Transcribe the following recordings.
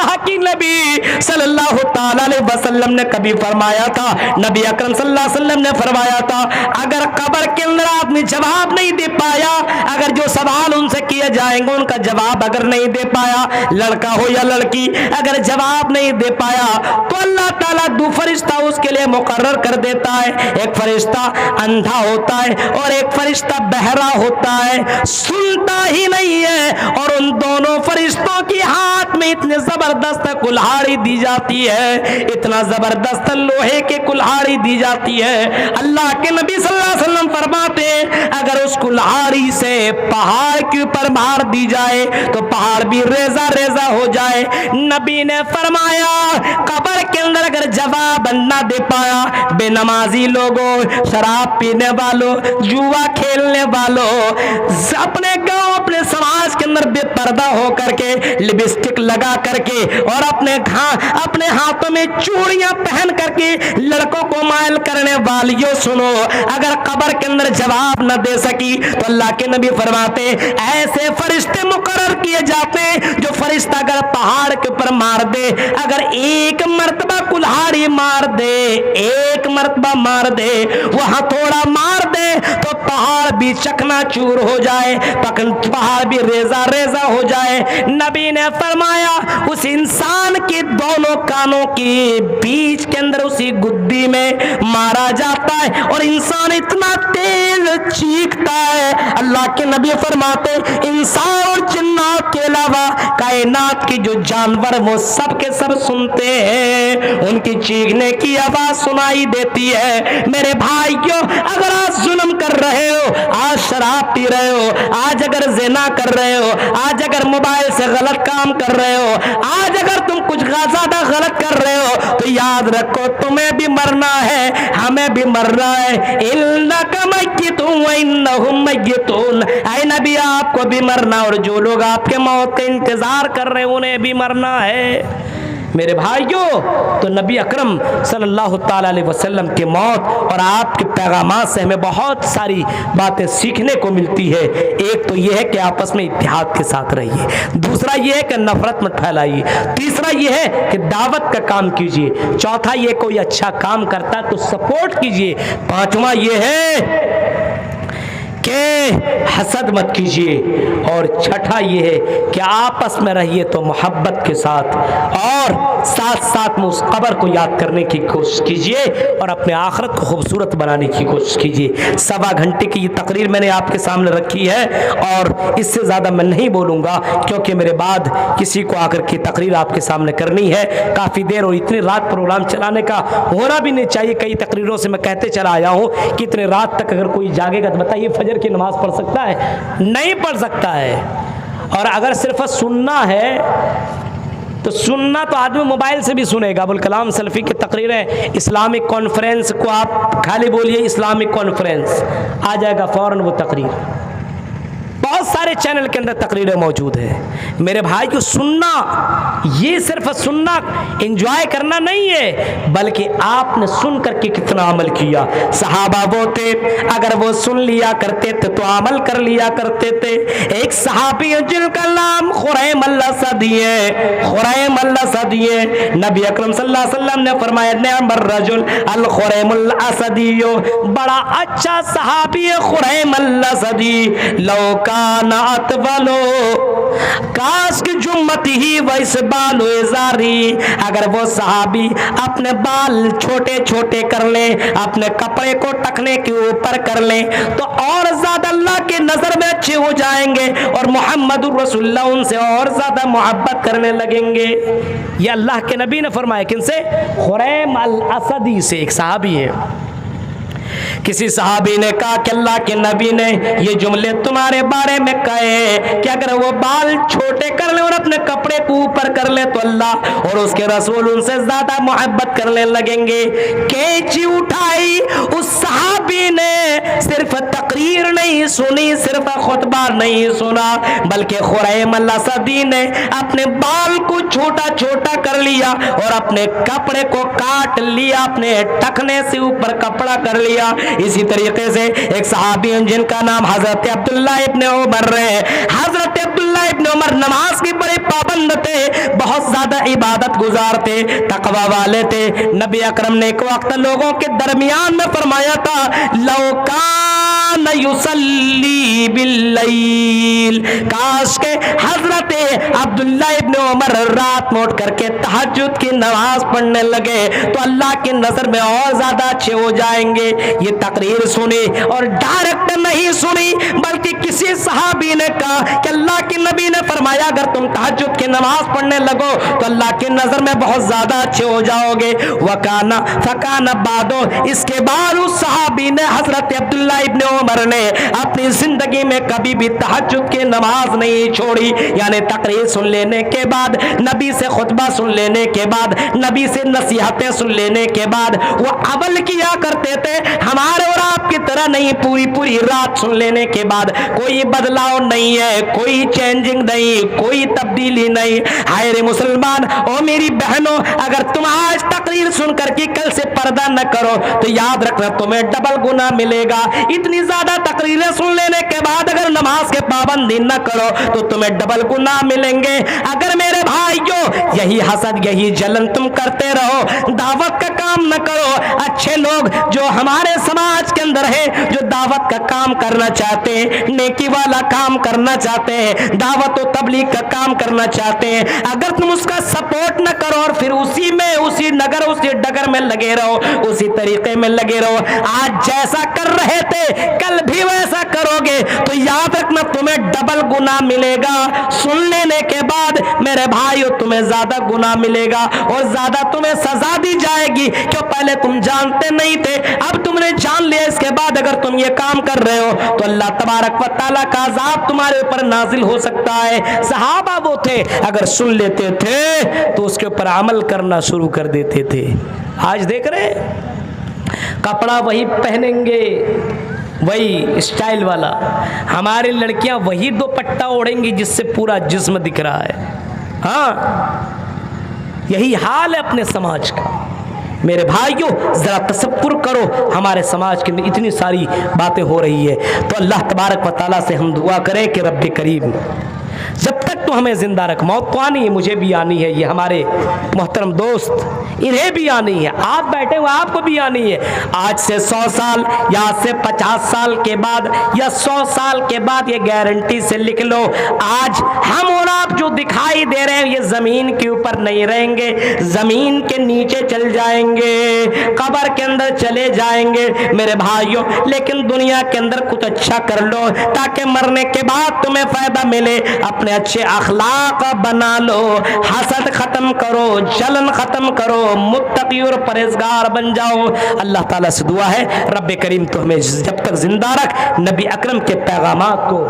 اللہ کی نبی صلی اللہ تعالی علیہ وسلم نے کبھی فرمایا تھا، نبی اکرم صلی اللہ علیہ وسلم نے فرمایا تھا، اگر قبر کے اندر آدمی جواب نہیں دے پایا، اگر جو سوال ان سے کیے جائیں گے ان کا جواب اگر نہیں دے پایا، لڑکا ہو یا لڑکی، اگر جواب نہیں دے پایا تو اللہ تعالیٰ دو فرشتہ اس کے لیے مقرر کر دیتا ہے۔ ایک فرشتہ اندھا ہوتا ہے اور ایک فرشتہ بہرا ہوتا ہے، سنتا ہی نہیں ہے، اور ان دونوں فرشتوں کی ہاتھ میں اتنے زبردست کلہاڑی دی جاتی ہے، اتنا زبردست لوہے کے کلہاڑی دی جاتی ہے۔ اللہ کے نبی صلی اللہ علیہ وسلم فرماتے ہیں اگر اس کلہاڑی سے پہاڑ کے اوپر مار دی جائے تو پہاڑ بھی ریزہ ریزہ ہو جائے۔ نبی نے فرمایا قبر کے اندر اگر جواب نہ دے پایا، بے نمازی لوگوں، شراب پینے والوں، جوا کھیلنے والوں، اپنے گاؤں اپنے سماج کے اندر بے پردہ ہو کر کے، لپسٹک لگا کر کے اور اپنے ہاتھوں میں چوڑیاں پہن کر کے لڑکوں کو مائل کرنے والیوں، سنو، اگر قبر کے اندر جواب نہ دے سکی تو اللہ کے نبی فرماتے ایسے فرشتے مقرر کیے جاتے ہیں جو فرشتہ اگر پہاڑ کے اوپر مار دے، اگر ایک مرتبہ کلہاڑی مار دے، ایک مرتبہ مار دے، وہ ہتھوڑا مار دے تو پہاڑ بھی چکنا چور ہو جائے، پہاڑ بھی ریزہ ریزہ ہو جائے۔ نبی نے فرمایا اس انسان کے دونوں کانوں کے بیچ کے اندر اسی گدی میں مارا جاتا ہے اور انسان اتنا تیز چیختا ہے، اللہ کے نبی فرماتے انسان اور جنات کے علاوہ کائنات کی جو جانور وہ سب کے سب سنتے ہیں، ان کی چیخنے کی آواز سنائی دیتی ہے۔ میرے بھائیوں، اگر آج ظلم کر رہے ہو، آج شراب پی رہے ہو، آج اگر زنا کر رہے ہو، آج اگر موبائل سے غلط کام کر رہے ہو، آج اگر تم کچھ زیادہ غلط کر رہے ہو تو یاد رکھو تمہیں بھی مرنا ہے، ہمیں بھی مرنا ہے۔ انک میت وانہم میتون، اے نبی آپ کو بھی مرنا اور جو لوگ آپ کے موت کا انتظار کر رہے ہیں انہیں بھی مرنا ہے۔ میرے بھائیوں، تو نبی اکرم صلی اللہ تعالی علیہ وسلم کے موت اور آپ کے پیغامات سے ہمیں بہت ساری باتیں سیکھنے کو ملتی ہے۔ ایک تو یہ ہے کہ آپس میں اتحاد کے ساتھ رہیے، دوسرا یہ ہے کہ نفرت مت پھیلائیے، تیسرا یہ ہے کہ دعوت کا کام کیجیے، چوتھا یہ کوئی اچھا کام کرتا ہے تو سپورٹ کیجیے، پانچواں یہ ہے کہ حسد مت کیجیے، اور چھٹا یہ ہے کہ آپس میں رہیے تو محبت کے ساتھ، اور ساتھ ساتھ میں اس قبر کو یاد کرنے کی کوشش کیجیے اور اپنے آخرت کو خوبصورت بنانے کی کوشش کیجیے۔ 1.25 گھنٹے کی یہ تقریر میں نے آپ کے سامنے رکھی ہے اور اس سے زیادہ میں نہیں بولوں گا کیونکہ میرے بعد کسی کو آ کر کے تقریر آپ کے سامنے کرنی ہے کافی دیر، اور اتنی رات پروگرام چلانے کا ہونا بھی نہیں چاہیے۔ کئی تقریروں سے میں کہتے چلا آیا ہوں کہ اتنے رات تک اگر کوئی جاگے گا تو بتائیے فجر کی نماز پڑھ سکتا ہے؟ نہیں پڑھ سکتا ہے۔ اور اگر صرف سننا ہے تو سننا تو آدمی موبائل سے بھی سنے گا۔ ابوالکلام سلفی کی تقریریں، اسلامک کانفرنس کو آپ خالی بولیے اسلامک کانفرنس، آ جائے گا فوراً وہ تقریر۔ بہت سارے چینل کے اندر تقریریں موجود ہیں۔ میرے بھائی کو سننا، یہ صرف سننا انجوائے کرنا نہیں ہے بلکہ آپ نے سن کر کے کتنا عمل کیا۔ صحابہ وہ تھے اگر وہ سن لیا کرتے تھے تو عمل کر لیا کرتے تھے۔ ایک صحابی جن کا نام خریم الاسدی ہے، خریم الاسدی ہے، نبی اکرم صلی اللہ علیہ وسلم نے فرمایا نعم الرجل الخریم الاسدی، بڑا اچھا صحابی ہے خریم الاسدی، لو کان اطولو، کاش کی جمتی ہی ویس بالو ازاری، اگر وہ صحابی اپنے بال چھوٹے چھوٹے کر لیں، اپنے کپڑے کو ٹکنے کے اوپر کر لیں تو اور زیادہ اللہ کے نظر میں اچھے ہو جائیں گے اور محمد رسول اللہ ان سے اور زیادہ محبت کرنے لگیں گے۔ یہ اللہ کے نبی نے فرمایا، کن سے؟ خریم الاسدی سے، ایک صحابی ہے۔ کسی صحابی نے کہا کہ اللہ کے نبی نے یہ جملے تمہارے بارے میں کہے کہ اگر وہ بال چھوٹے کر لیں اور اپنے کپڑے کو اوپر کر لیں تو اللہ اور اس کے رسول ان سے زیادہ محبت کرنے لگیں گے۔ کینچی اٹھائی، اس صحابی نے صرف تقریر نہیں سنی، صرف خطبہ نہیں سنا، بلکہ خریم الاسدی نے اپنے بال کو چھوٹا چھوٹا کر لیا اور اپنے کپڑے کو کاٹ لیا، اپنے ٹکنے سے اوپر کپڑا کر لیا۔ اسی طریقے سے ایک صحابی ہیں جن کا نام حضرت عبداللہ ابن عمر ہے۔ حضرت عبداللہ عبداللہ ابن عمر نماز کی بڑے پابند تھے، بہت زیادہ عبادت گزار تھے، تقوی والے تھے۔ نبی اکرم نے ایک وقت لوگوں کے درمیان میں فرمایا تھا لو کان یصلی باللیل، کاش کہ حضرت عبداللہ ابن عمر رات میں اٹھ کر کے تہجد کی نماز پڑھنے لگے تو اللہ کی نظر میں اور زیادہ اچھے ہو جائیں گے۔ یہ تقریر سنی اور ڈائریکٹ نہیں سنی بلکہ کسی صحابی نے کہا کہ اللہ کے نبی نے فرمایا اگر تم تہجد کی نماز پڑھنے لگو تو اللہ کی نظر میں بہت زیادہ اچھے ہو جاؤ گے۔ وکانا فکانا بعدو، اس کے بعد اس صحابی نے حضرت عبداللہ ابن عمر نے اپنی زندگی میں کبھی بھی تہجد کی نماز نہیں چھوڑی، یعنی تقریر سن لینے کے بعد، نبی سے خطبہ سن لینے کے بعد، نبی سے نصیحتیں سن لینے کے بعد وہ عمل کیا کرتے تھے۔ ہمارے اور آپ کی طرح نہیں، پوری رات سن لینے کے بعد کوئی بدلاؤ نہیں ہے، کوئی چینجنگ نہیں، کوئی تبدیلی نہیں۔ ہائے رے مسلمان او میری بہنوں، اگر تم آج تقریر سن کر کے کل سے پردہ نہ کرو تو یاد رکھنا تمہیں ڈبل گناہ ملے گا۔ اتنی زیادہ تقریریں سن لینے کے بعد اگر نماز کے پابندی نہ کرو تو تمہیں ڈبل گناہ ملیں گے۔ اگر میرے بھائیوں یہی حسد یہی جلن تم کرتے رہو، دعوت کا کام نہ کرو، اچھے لوگ جو ہمارے سماج کے اندر ہیں جو دعوت کا کام کرنا چاہتے ہیں، نیکی والا کام کرنا چاہتے ہیں، دعوت و تبلیغ کا کام کرنا چاہتے ہیں، اگر تم اس کا سپورٹ نہ کرو اور پھر اسی میں اسی نگر اسی ڈگر میں لگے رہو، اسی طریقے میں لگے رہو، آج جیسا کر رہے تھے کل بھی ویسا کرو گے تو یاد رکھنا تمہیں ڈبل گناہ ملے گا۔ سن لینے کے بعد میرے بھائیو تمہیں زیادہ گناہ ملے گا اور زیادہ تمہیں سزا دی جائے گی، کیوں پہلے تم جانتے نہیں تھے، اب تم نے جان لیا۔ اس کے بعد اگر تم یہ کام کر رہے ہو تو اللہ تبارک و تعالیٰ کا عذاب تمہارے اوپر نازل ہو سکتا ہے۔ صحابہ وہ تھے اگر سن لیتے تھے تو اس کے اوپر عمل کرنا شروع کر دیتے تھے۔ آج دیکھ رہے ہیں کپڑا وہی پہنیں گے، وہی اسٹائل والا، ہماری لڑکیاں وہی دوپٹہ اوڑھیں گی جس سے پورا جسم دکھ رہا ہے۔ ہاں یہی حال ہے اپنے سماج کا۔ میرے بھائیوں ذرا تصور کرو ہمارے سماج کے اندر اتنی ساری باتیں ہو رہی ہے، تو اللہ تبارک و تعالیٰ سے ہم دعا کریں کہ رب کریم جب تک تو ہمیں زندہ رکھ، موت تو آنی ہے، مجھے بھی آنی ہے، یہ ہمارے محترم دوست انہیں بھی آنی ہے، آپ بیٹھے ہوئے آپ کو بھی آنی ہے۔ آج سے 100 سال یا آج سے 50 سال کے بعد یا 100 سال کے بعد یہ گارنٹی سے لکھ لو، آج ہم اور آپ جو دکھائی دے رہے ہیں یہ زمین کے اوپر نہیں رہیں گے، زمین کے نیچے چل جائیں گے، قبر کے اندر چلے جائیں گے میرے بھائیوں۔ لیکن دنیا کے اندر کچھ اچھا کر لو تاکہ مرنے کے بعد تمہیں فائدہ ملے، اپنے اچھے اخلاق بنا لو، حسد ختم کرو، جلن ختم کرو، متقی اور پرہیزگار بن جاؤ۔ اللہ تعالیٰ سے دعا ہے رب کریم تو ہمیں جب تک زندہ رکھ نبی اکرم کے پیغامات کو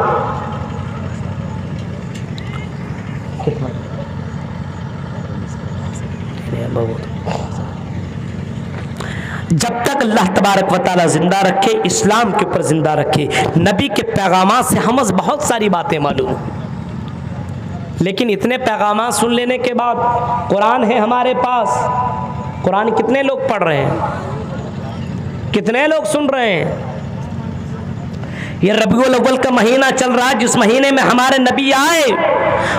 جب تک اللہ تبارک و تعالیٰ زندہ رکھے، اسلام کے اوپر زندہ رکھے۔ نبی کے پیغامات سے ہمیں بہت ساری باتیں معلوم، لیکن اتنے پیغامات سن لینے کے بعد قرآن ہے ہمارے پاس، قرآن کتنے لوگ پڑھ رہے ہیں، کتنے لوگ سن رہے ہیں؟ یہ ربیع الاول کا مہینہ چل رہا ہے جس مہینے میں ہمارے نبی آئے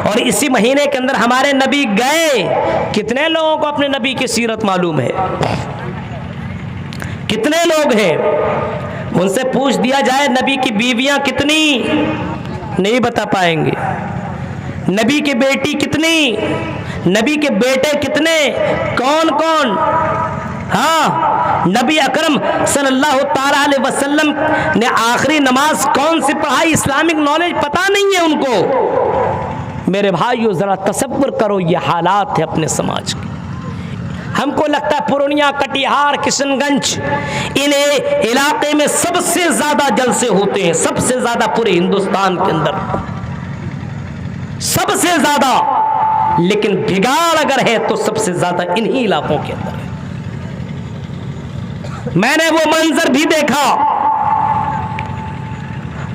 اور اسی مہینے کے اندر ہمارے نبی گئے۔ کتنے لوگوں کو اپنے نبی کی سیرت معلوم ہے؟ کتنے لوگ ہیں؟ ان سے پوچھ دیا جائے نبی کی بیویاں کتنی، نہیں بتا پائیں گے۔ نبی کی بیٹی کتنی، نبی کے بیٹے کتنے، کون کون؟ ہاں نبی اکرم صلی اللہ تعالیٰ علیہ وسلم نے آخری نماز کون سی پڑھائی، اسلامک نالج پتہ نہیں ہے ان کو۔ میرے بھائیو ذرا تصور کرو یہ حالات ہے اپنے سماج کے۔ ہم کو لگتا ہے پورنیہ، کٹیہار، کشن گنج ان علاقے میں سب سے زیادہ جلسے ہوتے ہیں، سب سے زیادہ پورے ہندوستان کے اندر سب سے زیادہ، لیکن بگاڑ اگر ہے تو سب سے زیادہ انہی علاقوں کے اندر ہے۔ میں نے وہ منظر بھی دیکھا،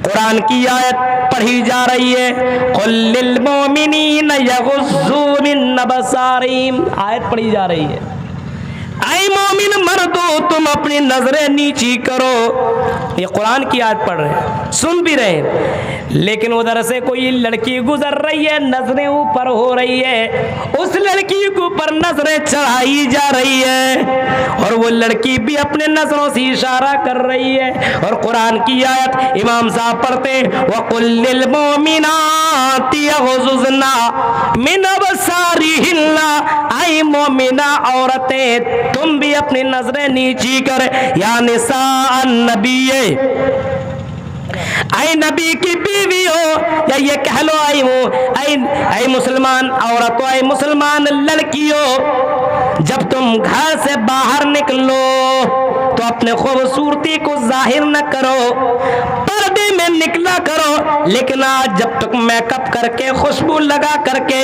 قرآن کی آیت پڑھی جا رہی ہے قُل لِّلْمُؤْمِنِينَ يَغُضُّوا مِنْ أَبْصَارِهِمْ، آیت پڑھی جا رہی ہے اے مومن مردو تم اپنی نظریں نیچی کرو. یہ قرآن کی آیت پڑھ رہے ہیں, سن بھی رہے ہیں, لیکن ادھر سے کوئی لڑکی گزر رہی ہے, نظریں اوپر ہو رہی ہے, اس لڑکی کے اوپر نظریں چڑھائی جا رہی ہے, اور وہ لڑکی بھی اپنے نظروں سے اشارہ کر رہی ہے. اور قرآن کی آیت امام صاحب پڑھتے ہیں وَقُلْ لِلْمُؤْمِنَاتِ يَغْضُضْنَ مِنْ أَبْصَارِهِنَّ, اے مومنہ عورتیں تم بھی اپنی نظریں نیچی کر. یا نساء النبی, اے نبی کی بیوی ہو, یا یہ کہہ لو اے مسلمان عورتوں, اے مسلمان لڑکیوں, جب تم گھر سے باہر نکلو تو اپنے خوبصورتی کو ظاہر نہ کرو, پردے میں نکلا کرو. لیکن آج جب تک میک اپ کر کے, خوشبو لگا کر کے,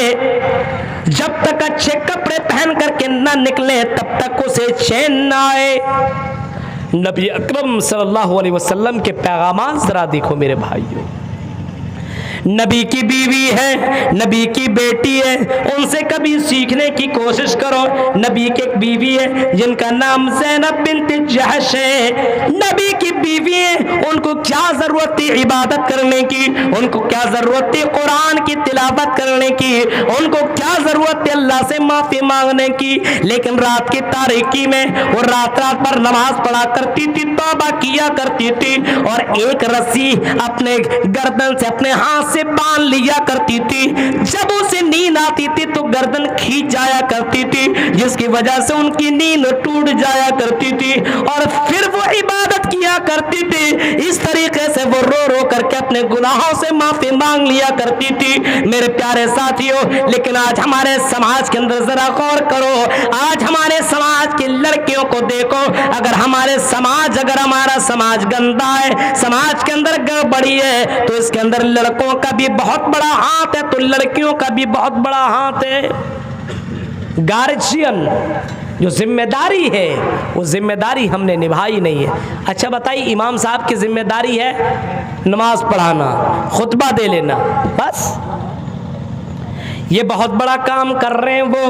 جب تک اچھے کپڑے پہن کر کے نہ نکلے تب تک اسے چین نہ آئے. نبی اکرم صلی اللہ علیہ وسلم کے پیغامات ذرا دیکھو میرے بھائیوں. نبی کی بیوی ہے, نبی کی بیٹی ہے, ان سے کبھی سیکھنے کی کوشش کرو. نبی کی ایک بیوی ہے جن کا نام زینب بنت جحش ہے, نبی کی بیوی ہے, ان کو کیا ضرورت تھی عبادت کرنے کی, ان کو کیا ضرورت تھی قرآن کی تلاوت کرنے کی, ان کو کیا ضرورت تھی اللہ سے معافی مانگنے کی, لیکن رات کی تاریکی میں وہ رات رات پر نماز پڑھا کرتی تھی, توبہ کیا کرتی تھی, اور ایک رسی اپنے گردن سے اپنے ہاتھ سے باندھ لیا کرتی تھی. جب اسے نیند آتی تھی تو گردن کھینچ جایا کرتی تھی, جس کی وجہ سے ان کی نیند ٹوٹ جایا کرتی تھی, اور پھر وہ عبادت کیا کرتی تھی. اس طریقے سے وہ رو رو کر کے اپنے گناہوں سے معافی مانگ لیا کرتی تھی. میرے پیارے ساتھیوں, لیکن آج ہمارے سماج کے اندر ذرا غور کرو, آج ہمارے سماج کی لڑکیوں کو دیکھو. اگر ہمارا سماج گندا ہے, سماج کے اندر گڑبڑی ہے, تو اس کے اندر لڑکوں کا بھی بہت بڑا ہاتھ ہے, تو لڑکیوں کا بھی بہت بڑا ہاتھ ہے. گارجین جو ذمہ داری ہے وہ ذمہ داری ہم نے نبھائی نہیں ہے. اچھا بتائیے, امام صاحب کی ذمہ داری ہے نماز پڑھانا, خطبہ دے لینا, بس یہ بہت بڑا کام کر رہے ہیں وہ.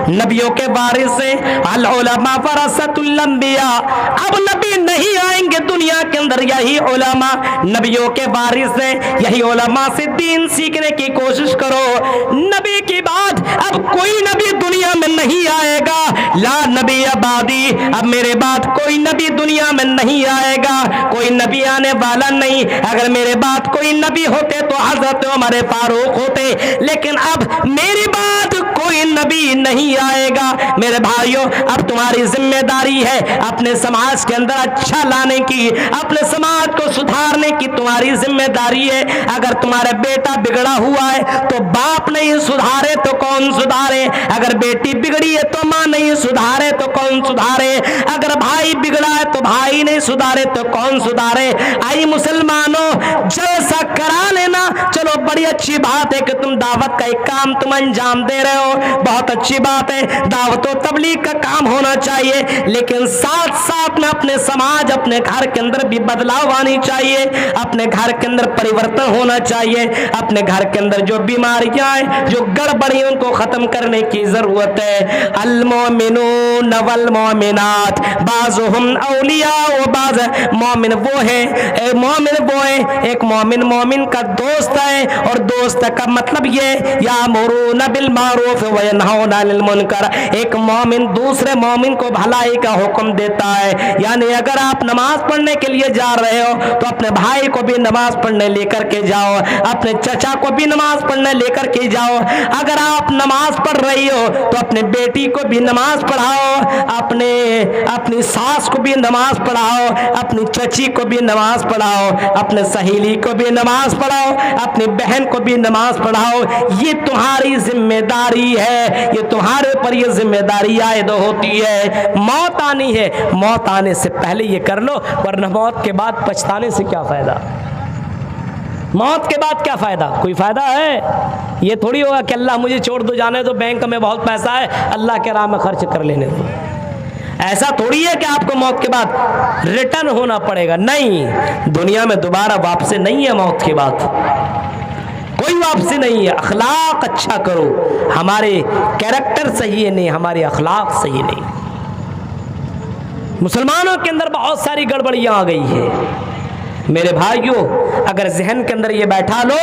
نبیوں کے وارث ہیں, العلماء ورثۃ الانبیاء. اب نبی نہیں آئیں گے دنیا کے اندر, یہی علماء نبیوں کے وارث ہیں, یہی علماء سے دین سیکھنے کی کوشش کرو. نبی کی بات اب کوئی نبی دنیا میں نہیں آئے گا, لا نبی بعدی, اب میرے بعد کوئی نبی دنیا میں نہیں آئے گا, کوئی نبی آنے والا نہیں. اگر میرے بعد کوئی نبی ہوتے تو حضرت عمر فاروق ہوتے, لیکن اب میری بات کوئی نبی نہیں آئے گا. میرے بھائیوں, اب تمہاری ذمہ داری ہے اپنے سماج کے اندر اچھا لانے کی, اپنے سماج کو سدھارنے کی تمہاری ذمہ داری ہے. اگر تمہارا بیٹا بگڑا ہوا ہے تو باپ نہیں سدھارے تو کون سدھارے, اگر بیٹی بگڑی ہے تو ماں نہیں سدھارے تو کون سدھارے, اگر بھائی بگڑا ہے تو بھائی نہیں سدھارے تو کون سدھارے. آئی مسلمانوں, جلسہ کرا لینا چلو بڑی اچھی بات ہے کہ تم دعوت کا ایک کام تم انجام دے رہے ہو, بہت اچھی بات ہے, دعوت و تبلیغ کا کام ہونا چاہیے, لیکن ساتھ ساتھ میں اپنے سماج, اپنے گھر کے اندر بھی بدلاؤ آنی چاہیے, اپنے گھر کے اندر پریورتن ہونا چاہیے, اپنے گھر کے اندر جو بیماریاں ہیں, جو گڑبڑی, ان کو ختم کرنے کی ضرورت ہے. المؤمنون والمؤمنات بعضهم اولیاء و بعض, مومن وہ ہیں, ایک مومن مومن کا دوست ہے, اور دوست کا مطلب یہ یامرون بالمعروف وینہون عن المنکر, ایک مومن دوسرے مومن کو بھلائی کا حکم دیتا ہے. یعنی اگر آپ نماز پڑھنے کے لیے جا رہے ہو تو اپنے بھائی کو بھی نماز پڑھنے لے کر کے جاؤ, اپنے چچا کو بھی نماز پڑھنے لے کر کے جاؤ. اگر آپ نماز پڑھ رہی ہو تو اپنے بیٹی کو بھی نماز پڑھاؤ, اپنی ساس کو بھی نماز پڑھاؤ, اپنی چچی کو بھی نماز پڑھاؤ, اپنے سہیلی کو بھی نماز پڑھاؤ, اپنی بہن کو بھی نماز پڑھاؤ. یہ تمہاری ذمہ داری ہے, یہ تمہارے پر یہ ذمہ داری عائد ہوتی ہے. موت آنی ہے, موت آنے سے پہلے یہ کر لو, ورنہ موت کے بعد پچھتانے سے کیا فائدہ. موت کے بعد کیا فائدہ, کوئی فائدہ ہے؟ یہ تھوڑی ہوگا کہ اللہ مجھے چھوڑ دو, جانے دو, بینک میں بہت پیسہ ہے, اللہ کے راہ میں خرچ کر لینے دو. ایسا تھوڑی ہے کہ آپ کو موت کے بعد ریٹرن ہونا پڑے گا. نہیں, دنیا میں دوبارہ واپسی نہیں ہے, موت کے بعد کوئی واپسی نہیں ہے. اخلاق اچھا کرو, ہمارے کیریکٹر صحیح نہیں, ہمارے اخلاق صحیح نہیں. مسلمانوں کے اندر بہت ساری گڑبڑیاں آ گئی ہیں میرے بھائیوں. اگر ذہن کے اندر یہ بیٹھا لو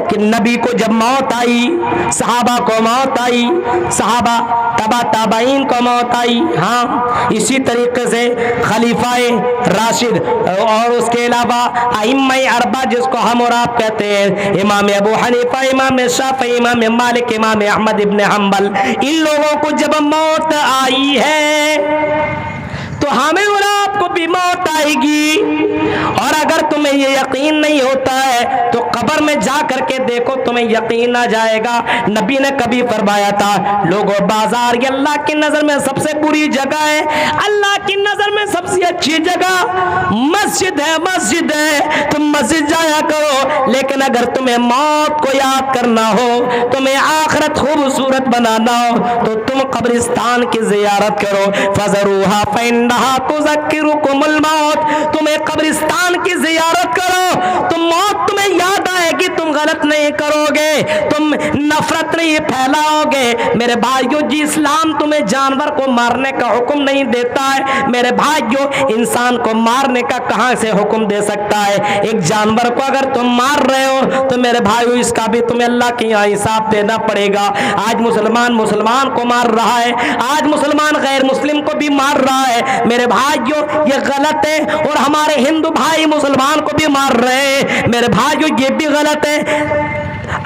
کہ نبی کو جب موت آئی، صحابہ کو موت آئی، صحابہ تبا تابعین کو موت آئی، ہاں اسی طریقے سے خلیفہ راشد اور اس کے علاوہ ائمہ اربعہ جس کو ہم اور آپ کہتے ہیں، امام ابو حنیفہ، امام شافعی، امام مالک، امام احمد ابن حنبل، ان لوگوں کو جب موت آئی ہے تو ہمیں اور آپ کو بھی موت آئے گی. اور اگر تمہیں یہ یقین نہیں ہوتا ہے تو قبر میں جا کر کے دیکھو، تمہیں یقین آ جائے گا. نبی نے کبھی فرمایا تھا لوگوں بازار یہ اللہ کی نظر میں سب سے بری جگہ ہے، اللہ کی نظر میں سب سے اچھی جگہ مسجد ہے. مسجد ہے تم مسجد جایا کرو، لیکن اگر تمہیں موت کو یاد کرنا ہو، تمہیں آخرت خوبصورت بنانا ہو تو تم قبرستان کی زیارت کرو. فزروہا فإنہا تذکرکم الموت، تمہیں قبرستان کی زیارت کرو، تم موت تمہیں یاد آئے گی، تم غلط نہیں کرو گے، تم نفرت نہیں پھیلاؤ گے. میرے بھائیو جی اسلام تمہیں جانور کو مارنے کا حکم نہیں دیتا ہے. میرے بھائیو انسان کو مارنے کا کہاں سے حکم دے سکتا ہے؟ ایک جانور کو اگر تم مار رہے ہو تو میرے بھائیو اس کا بھی تمہیں اللہ کے یہاں حساب دینا پڑے گا. آج مسلمان کو مار رہا ہے، آج مسلمان غیر مسلم کو بھی مار رہا ہے. میرے بھائیو یہ غلط ہے، اور ہمارے ہندو بھائی مسلمان کو بھی مار رہے ہیں. میرے بھائیو یہ بھی غلط ہے.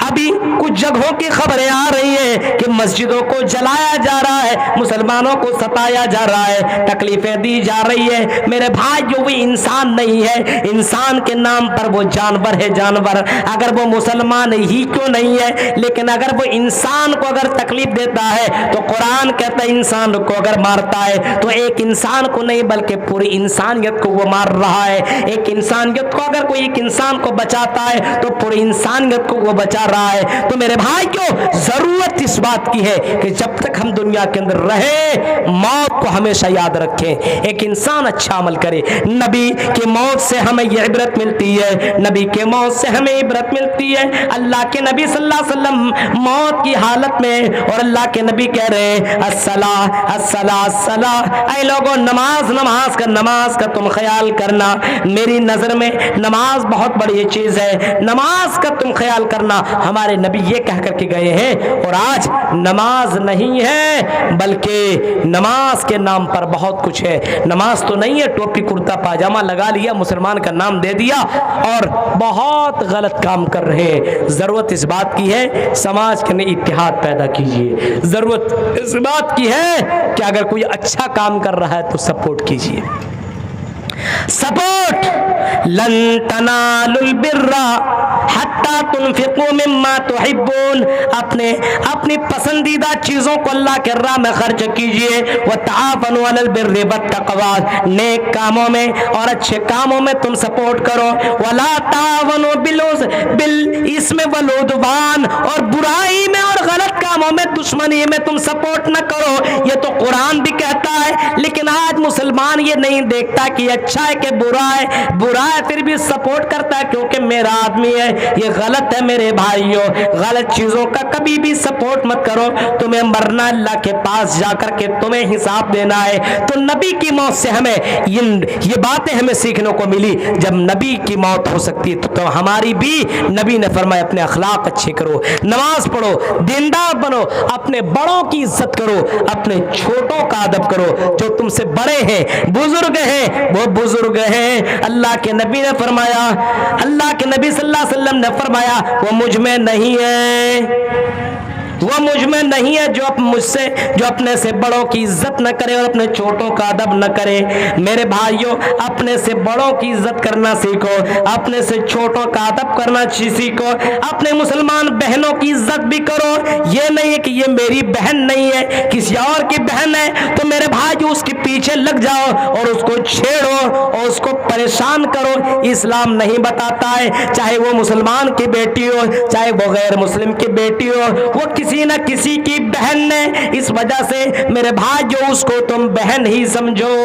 ابھی کچھ جگہوں کی خبریں آ رہی ہیں کہ مسجدوں کو جلایا جا رہا ہے، مسلمانوں کو ستایا جا رہا ہے، تکلیفیں دی جا رہی ہے. میرے بھائی وہ انسان نہیں ہے، انسان کے نام پر وہ جانور ہے. جانور اگر وہ مسلمان ہی کیوں نہیں ہے، لیکن اگر وہ انسان کو اگر تکلیف دیتا ہے تو قرآن کہتا ہے انسان کو اگر مارتا ہے تو ایک انسان کو نہیں بلکہ پوری انسانیت کو وہ مار رہا ہے. ایک انسانیت کو اگر کوئی ایک انسان کو بچاتا ہے تو پوری انسانیت کو وہ بچا رہا ہے. تو میرے بھائی کیوں ضرورت اس بات کی ہے کہ جب تک ہم دنیا کے اندر رہے موت کو ہمیشہ یاد رکھیں. ایک انسان اچھا عمل کرے. نبی کی موت سے ہمیں یہ عبرت ملتی ہے، نبی کے موت سے ہمیں عبرت ملتی ہے. اللہ کے نبی صلی اللہ علیہ وسلم موت کی حالت میں، اور اللہ کے نبی کہہ رہے ہیں الصلاۃ الصلاۃ الصلاۃ، اے لوگوں نماز کا تم خیال کرنا. میری نظر میں نماز بہت بڑی چیز ہے، نماز کا تم خیال کرنا. ہمارے نبی یہ کہہ کر کے گئے ہیں، اور آج نماز نہیں ہے بلکہ نماز کے نام پر بہت کچھ ہے. نماز تو نہیں ہے، ٹوپی کرتا پاجامہ لگا لیا، مسلمان کا نام دے دیا اور بہت غلط کام کر رہے ہیں. ضرورت اس بات کی ہے سماج کے اندر اتحاد پیدا کیجیے. ضرورت اس بات کی ہے کہ اگر کوئی اچھا کام کر رہا ہے تو سپورٹ کیجیے. سپورٹ لن تنالوا البر حتی تنفقوا مما تحبون. اپنی پسندیدہ چیزوں کو اللہ کے راہ میں خرچ کیجئے. وتعاونوا علی البر والتقوی، نیک کاموں میں اور اچھے کاموں میں تم سپورٹ کرو. ولا تعاونوا بالاسم والعدوان، اور برائی میں اور غلط کاموں میں دشمنی میں تم سپورٹ نہ کرو. یہ تو قرآن بھی کہتا ہے، لیکن آج مسلمان یہ نہیں دیکھتا کہ اچھا ہے کہ برا ہے پھر بھی سپورٹ کرتا ہے کیونکہ میرا آدمی ہے. یہ غلط ہے میرے بھائیوں. غلط چیزوں کا کبھی بھی سپورٹ مت کرو. تمہیں مرنا اللہ کے پاس جا کر کے تمہیں حساب دینا ہے. تو نبی کی موت سے ہمیں یہ باتیں ہمیں سیکھنے کو ملی. جب نبی کی موت ہو سکتی ہے تو ہماری بھی نبی نے فرمایا اپنے اخلاق اچھے کرو، نماز پڑھو، دیندار بنو، اپنے بڑوں کی عزت کرو، اپنے چھوٹوں کا ادب کرو. جو تم سے بڑے ہیں، بزرگ ہیں، وہ بزرگ ہیں. اللہ کے نبی نے فرمایا، اللہ کے نبی صلی اللہ علیہ وسلم نے فرمایا وہ مجھ میں نہیں ہے، وہ مجھ میں نہیں ہے جو اپنے سے بڑوں کی عزت نہ کرے اور اپنے چھوٹوں کا ادب نہ کرے. میرے بھائیوں اپنے سے بڑوں کی عزت کرنا سیکھو، اپنے سے چھوٹوں کا ادب کرنا سیکھو. اپنے مسلمان بہنوں کی عزت بھی کرو. یہ نہیں ہے کہ یہ میری بہن نہیں ہے، کسی اور کی بہن ہے تو میرے بھائی اس کے پیچھے لگ جاؤ اور اس کو چھیڑو اور اس کو پریشان کرو. اسلام نہیں بتاتا ہے، چاہے وہ مسلمان کی بیٹی ہو چاہے وہ غیر مسلم کی بیٹی ہو، وہ کسی نہ کسی کی بہن نے. اس وجہ سے میرے بھائی جو اس کو تم بہن ہی سمجھو.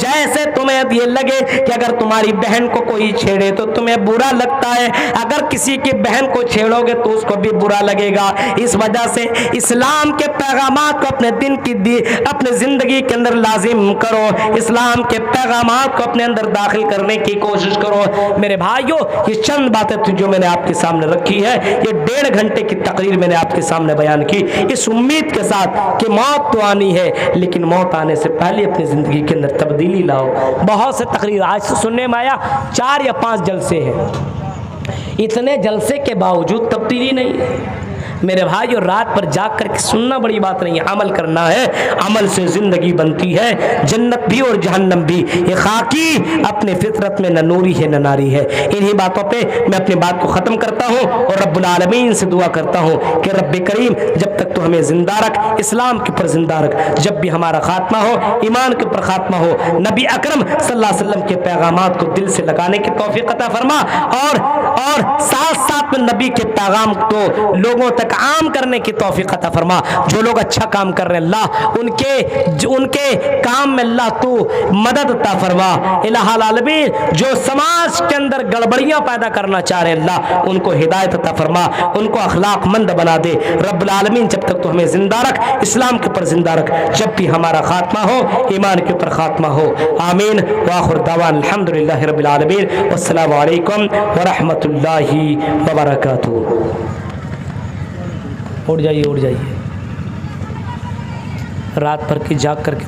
جیسے تمہیں یہ لگے کہ اگر تمہاری بہن کو کوئی چھیڑے تو تمہیں برا لگتا ہے، اگر کسی کی بہن کو چھیڑو گے تو اس کو بھی برا لگے گا. اس وجہ سے اسلام کے پیغامات کو اپنے زندگی کے اندر لازم تعلیم کرو, اسلام کے پیغامات کو اپنے اندر داخل کرنے کی کوشش کرو. میرے بھائیوں, یہ چند باتیں تھی جو میں نے آپ کے سامنے رکھی ہے. یہ 1.5 گھنٹے کی تقریر میں نے آپ کے سامنے بیان کی, اس امید کے ساتھ کہ موت تو آنی ہے, لیکن موت آنے سے پہلے اپنی زندگی کے اندر تبدیلی لاؤ. بہت سے تقریر آج سے سننے میں آیا 4 یا 5 جلسے ہیں, اتنے جلسے کے باوجود تبدیلی نہیں. میرے بھائی, اور رات پر جاگ کر کے سننا بڑی بات نہیں ہے, عمل کرنا ہے. عمل سے زندگی بنتی ہے, جنت بھی اور جہنم بھی. یہ خاکی اپنے فطرت میں نہ نوری ہے نہ ناری ہے. انہی باتوں پہ میں اپنی بات کو ختم کرتا ہوں اور رب العالمین سے دعا کرتا ہوں کہ رب کریم جب تک تو ہمیں زندہ رکھ, اسلام کے اوپر زندہ رکھ. جب بھی ہمارا خاتمہ ہو, ایمان کے اوپر خاتمہ ہو, نبی اکرم صلی اللہ علیہ وسلم کے پیغامات کو دل سے لگانے کی توفیق عطا فرما, اور ساتھ ساتھ میں نبی کے پیغام کو لوگوں تک عام کرنے کی توفیق عطا فرما. جو لوگ اچھا کام کر رہے ہیں اللہ ان کے کام میں اللہ تو مدد عطا فرما. الہ العالمین, جو سماج کے اندر گڑبڑیاں پیدا کرنا چاہ رہے ہیں اللہ ان کو ہدایت عطا فرما, ان کو اخلاق مند بنا دے. رب العالمین جب تک تو ہمیں زندہ رکھ, اسلام کے اوپر زندہ رکھ, جب بھی ہمارا خاتمہ ہو ایمان کے اوپر خاتمہ ہو. آمین. وآخر دعوان الحمدللہ رب العالمین, والسلام علیکم ورحمۃ اللہ وبرکاتہ. اٹھ جائیے, رات بھر کی جاگ کر کے